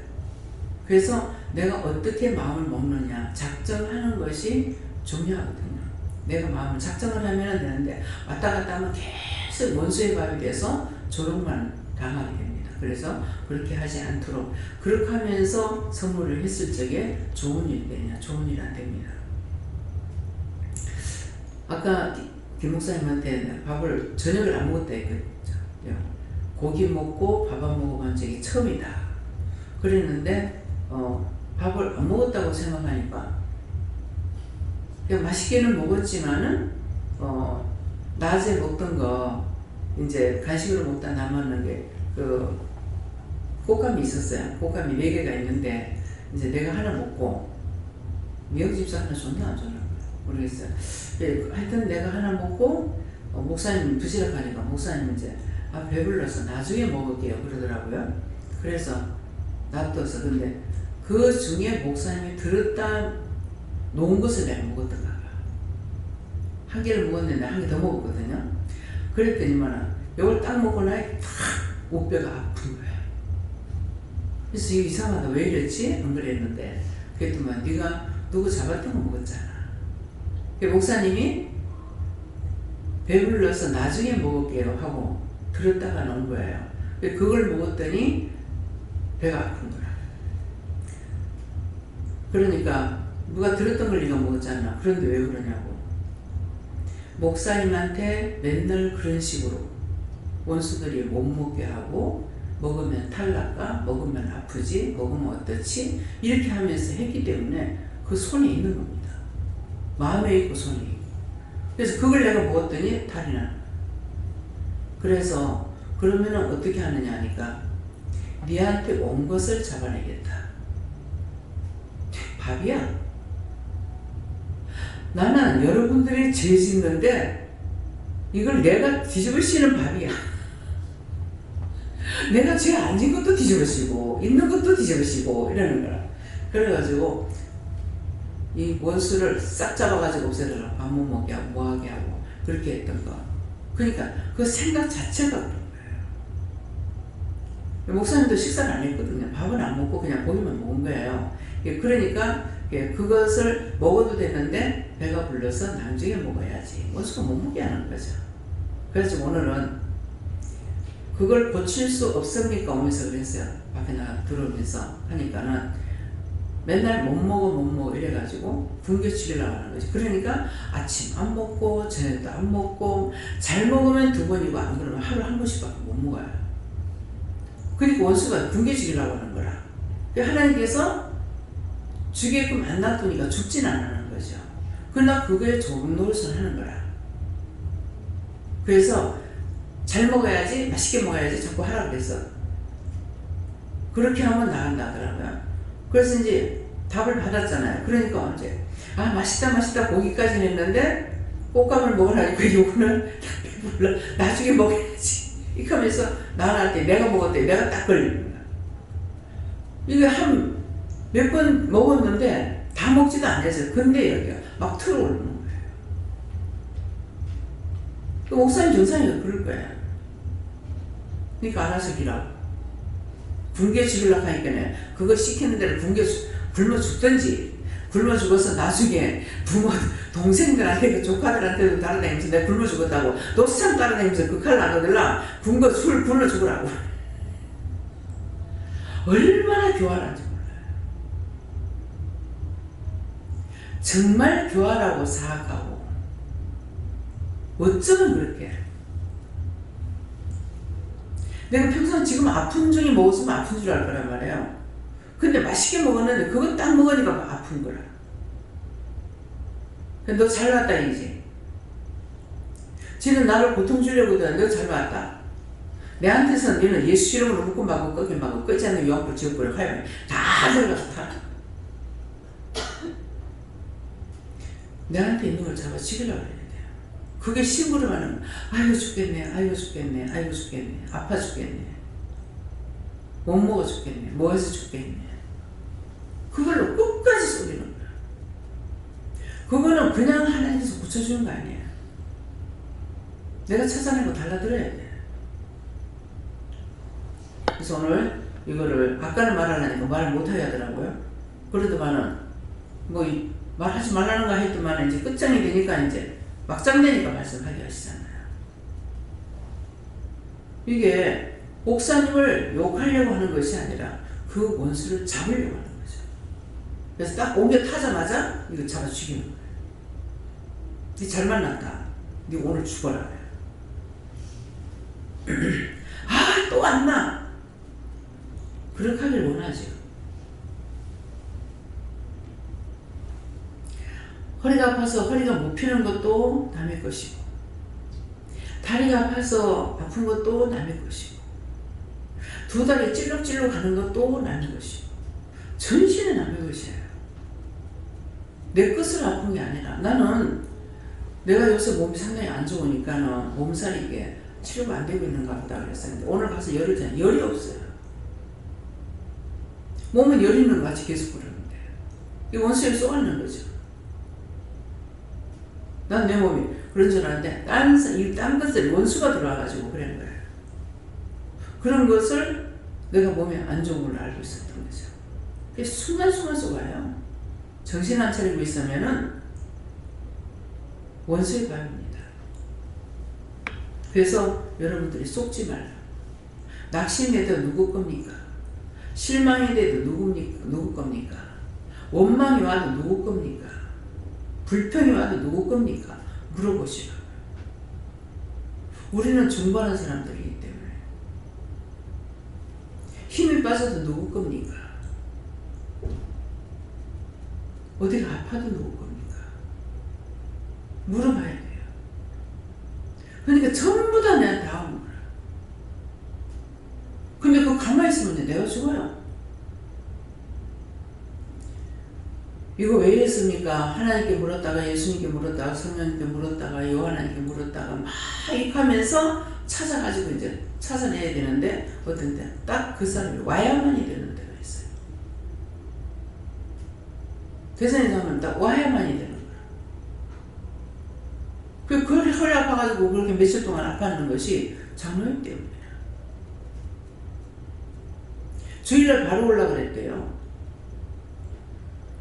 그래서 내가 어떻게 마음을 먹느냐, 작정하는 것이 중요하거든요. 내가 마음을 작정을 하면 되는데 왔다 갔다 하면 계속 원수의 밥이 돼서 조롱만 당하게 됩니다. 그래서 그렇게 하지 않도록, 그렇게 하면서 선물을 했을 적에 좋은 일이 되냐, 좋은 일 안 됩니다. 아까 김 목사님한테 밥을 저녁을 안 먹었다 했거든요. 고기 먹고 밥 안 먹어본 적이 처음이다 그랬는데 밥을 안 먹었다고 생각하니까 맛있게는 먹었지만은 낮에 먹던 거 이제 간식으로 먹다 남았는 게 그 꽃감이 있었어요. 꽃감이 4개가 있는데 이제 내가 하나 먹고 미역집사 하나 줬나 안 줬나 모르겠어요. 하여튼 내가 하나 먹고 목사님 드시라고 하니까 목사님 이제 배불러서 나중에 먹을게요 그러더라고요. 그래서 놔둬서, 근데 그 중에 목사님이 들었다 놓은 것을 내가 먹었던가 봐. 1개를 먹었는데 1개 더 먹었거든요. 그랬더니만 이걸 딱 먹고 나니 탁 목뼈가 아픈 거야. 그래서 이거 이상하다, 왜 이랬지? 안 그랬는데 그랬더만 네가 누구 잡았던 거 먹었잖아. 목사님이 배불러서 나중에 먹을게요 하고 들었다가 놓은 거예요. 그걸 먹었더니 배가 아픈 거야. 그러니까 누가 들었던 걸 네가 먹었잖아. 그런데 왜 그러냐고. 목사님한테 맨날 그런 식으로 원수들이 못 먹게 하고, 먹으면 탈날까, 먹으면 아프지, 먹으면 어떻지, 이렇게 하면서 했기 때문에 그 손에 있는 겁니다. 마음에 있고 손에 있고. 그래서 그걸 내가 먹었더니 탈이 나. 그래서 그러면은 어떻게 하느냐 하니까 니한테 온 것을 잡아내겠다. 밥이야. 나는 여러분들이 죄 짓는데 이걸 내가 뒤집어 씌는 밥이야. 내가 죄 안 진 것도 뒤집어 씌고 있는 것도 뒤집어 씌고 이러는 거야. 그래가지고 이 원수를 싹 잡아가지고 없애더라. 밥 못 먹게 하고 뭐하게 하고 그렇게 했던 거. 그러니까 그 생각 자체가 그런 거예요. 목사님도 식사를 안 했거든요. 밥은 안 먹고 그냥 고기만 먹은 거예요. 그러니까 그것을 먹어도 되는데 배가 불러서 나중에 먹어야지. 원수가 못 먹게 하는 거죠. 그래서 오늘은 그걸 고칠 수 없습니까? 오면서 그랬어요. 밖에 나가 들어오면서 하니까는 맨날 못 먹어 이래가지고 굶겨치려고 하는 거지. 그러니까 아침 안 먹고 저녁도 안 먹고, 잘 먹으면 2번이고 안 그러면 하루 한 번씩밖에 못 먹어요. 그러니까 원수가 굶겨치려고 하는 거라. 하나님께서 죽게끔 안 놔두니까 죽진 않는 거죠. 그러나 그게 좋은 노릇을 하는 거라. 그래서 잘 먹어야지, 맛있게 먹어야지 자꾸 하라 그랬어. 그렇게 하면 나간다더라고요. 그래서 이제 답을 받았잖아요. 그러니까 이제 맛있다 고기까지는 했는데 꽃감을 먹으라니까 이거는 배불러, 나중에 먹어야지 이렇게 하면서 나한테 내가 먹었대, 내가 딱 걸리는 거야. 이게 한 몇 번 먹었는데 다 먹지도 않았어요. 근데 여기가 막 틀어오르는 거예요. 그 목사님 정상이가 그럴 거야. 그러니까 알아서 기라고. 굶겨 죽이려고 하니까 그거 시키는 대로 굶어 죽든지, 굶어 죽어서 나중에 부모, 동생들한테, 조카들한테도 따라다니면서 내가 굶어 죽었다고 도시장 따라다니면서 그 칼 나눠들라 굶어 죽으라고. 얼마나 교활한지 몰라요. 정말 교활하고 사악하고 어쩌면 그렇게 내가 평생 지금 아픈 중에 먹었으면 아픈 줄 알 거란 말이에요. 근데 맛있게 먹었는데 그거 딱 먹으니까 아픈 거라. 너 잘 왔다 이제. 쟤는 나를 고통 주려고 하더라. 너 잘 왔다. 내한테서는 너는 예수 이름으로 묶고 막고 끄기 막고 끄지 않는 유황불 지역불을 하면 다 들어가서 다. 내한테 있는 걸 잡아 죽이려고 해야 돼요. 그게 심부름 하는 거. 아이고 죽겠네, 아이고 죽겠네, 아이고 죽겠네, 아파 죽겠네, 못 먹어 죽겠네, 뭐해서 죽겠네. 그걸로 끝까지 쏘리는 거야. 그거는 그냥 하나님께서 고쳐주는 거 아니에요. 내가 찾아내고 달라들어야 돼. 그래서 오늘 이거를 아까는 말하려니까 말을 못하게 하더라고요. 그러더만은 뭐 말하지 말라는 거 했더만 이제 끝장이 되니까 이제 막장 되니까 말씀하게 하시잖아요. 이게 목사님을 욕하려고 하는 것이 아니라 그 원수를 잡으려고 하는 거죠. 그래서 딱 옮겨 타자마자 이거 잡아 죽이는 거예요. 니 잘 만났다. 니 오늘 죽어라. 아, 또 안 나. 그렇게 하길 원하죠. 허리가 아파서 허리가 못 피는 것도 남의 것이고, 다리가 아파서 아픈 것도 남의 것이고, 두 다리 찔럭찔럭 가는 것도 남의 것이고, 전신은 남의 것이에요. 내 것을 아픈 게 아니라, 나는 내가 요새 몸이 상당히 안 좋으니까는 몸살이 이게 치료가 안 되고 있는가 보다 그랬었는데, 오늘 가서 열을 재니 열이 없어요. 몸은 열이 있는 것 같이 계속 그러는데, 이 원수에 쏘아내는 거죠. 난 내 몸이 그런 줄 알았는데 딴 것들이 원수가 들어와가지고 그런 거예요. 그런 것을 내가 몸에 안 좋은 걸로 알고 있었던 거죠. 그래서 순간순간 쏘아요. 정신 안 차리고 있으면은 원수의 밤입니다. 그래서 여러분들이 속지 말라. 낙심해도 누구 겁니까? 실망이 돼도 누구 겁니까? 원망이 와도 누구 겁니까? 불평이 와도 누구 겁니까? 물어보시라고요. 우리는 중반한 사람들이기 때문에. 힘이 빠져도 누구 겁니까? 어디가 아파도 누구 겁니까? 물어봐야 돼요. 그러니까 전부 다 내한테 하는 거야. 근데 그거 가만히 있으면 내가 죽어요. 이거 왜 이랬습니까? 하나님께 물었다가 예수님께 물었다가 성령님께 물었다가 요한님께 물었다가 막 익하면서 찾아가지고 이제 찾아내야 되는데, 어떤 때 딱 그 사람이 와야만이 되는 때가 있어요. 대선에 가면 딱 와야만이 되는 거예요. 그렇게 허리 아파가지고 그렇게 며칠 동안 아팠는 것이 장로님 때문이에요. 주일날 바로 올라 그랬대요.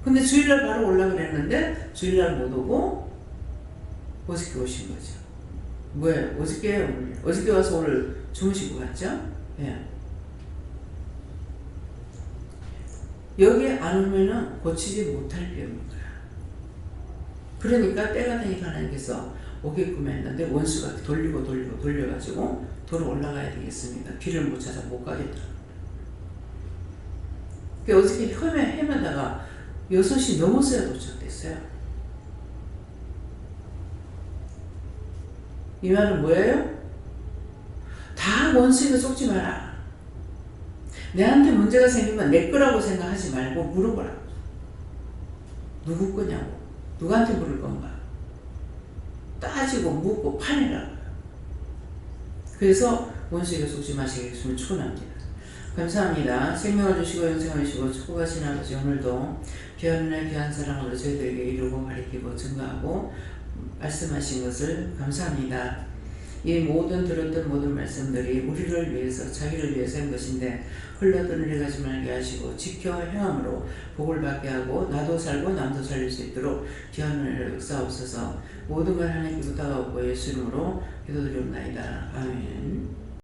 근데 주일날 바로 올라 그랬는데 주일날 못 오고 어저께 오신 거죠. 뭐예요? 어저께 와서 오늘 주무시고 갔죠? 예. 여기 안 오면은 고치지 못할 병입니다. 그러니까 때가 되니까 하나님께서 오게끔 했는데 원수가 돌려가지고 돌아 올라가야 되겠습니다. 길을 못 찾아 못 가겠다. 어저께 헤매다가 6시 넘었어야 도착됐어요. 이 말은 뭐예요? 다 원수에게 속지 마라. 내한테 문제가 생기면 내 거라고 생각하지 말고 물어보라고. 누구 거냐고. 누구한테 물을 건가. 따지고 묻고 파내라고요. 그래서 원수에게 속지 마시겠으면 축원합니다. 감사합니다. 생명을 주시고 영생을 주시고 축복하신 아버지, 오늘도 귀한 날 귀한 사랑으로 저희들에게 이루고 가리키고 증거하고 말씀하신 것을 감사합니다. 이 모든 들었던 모든 말씀들이 우리를 위해서, 자기를 위해서 한 것인데 흘러든 일을 가지 말게 하시고 지켜 행함으로 복을 받게 하고 나도 살고 남도 살릴 수 있도록 귀한 은혜를 역사하옵소서. 모든 걸 하나님께 부탁하고 예수 이름으로 기도드리옵나이다. 아멘.